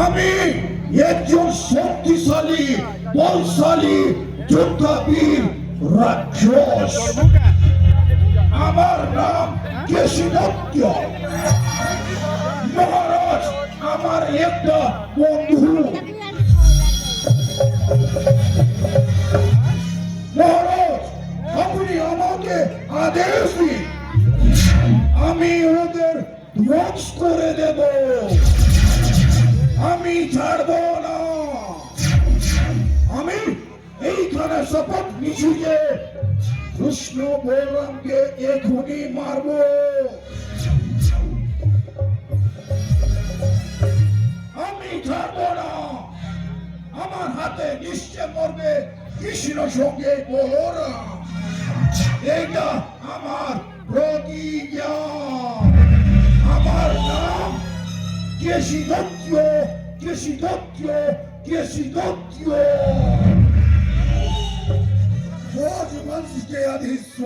আমি একজন শক্তিশালী বলশালী যোদ্ধাবীর রাক্ষস। আমার নাম কেশিদত্ত। মহারাজ আমার একটা বন্ধু। মহারাজ আপনি আমাকে আদেশ দিন, আমি ওদের ধ্বংস করে দেব। আমি ছাড়ব না। আমি এইখানে শপথ নিচ্ছি যে কৃষ্ণ বলরামকে এখনই মারব। আমি ছাড়ব না। আমার হাতে নিশ্চয় মরবে কৃষ্ণ সঙ্গে বলরাম। এইটা আমার প্রতিজ্ঞা। আমার নাম কেশিদত্ত, কেশিদত্ত, কেশিদত্ত। রাজবংশ के अधिश्वर।